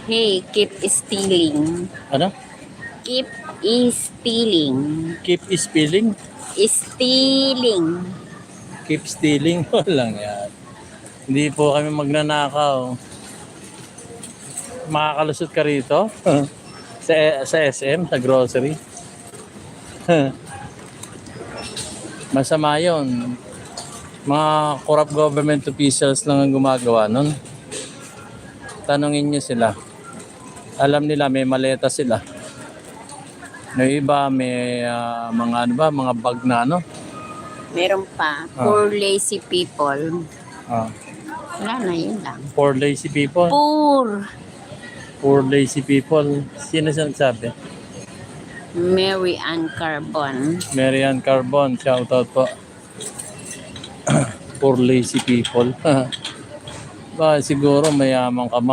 Hey, keep stealing. Ano? Keep stealing. Keep spilling? Stealing. Keep stealing? Walang yan. Hindi po kami magnanakaw. Makakalusot ka rito? sa SM, sa grocery? Masama yun. Mga corrupt government officials lang ang gumagawa nun. Tanungin nyo sila. Alam nila may maleta sila. Yung iba may mga ano ba, mga bag na ano. Meron pa. Poor lazy people. Ah, Wala na, yun lang. poor lazy people. Poor. Poor lazy people. Sino siya nagsabi? Mary Ann Carbon. Marian Carbon, shoutout po. Poor lazy people. Ba, siguro mayaman ka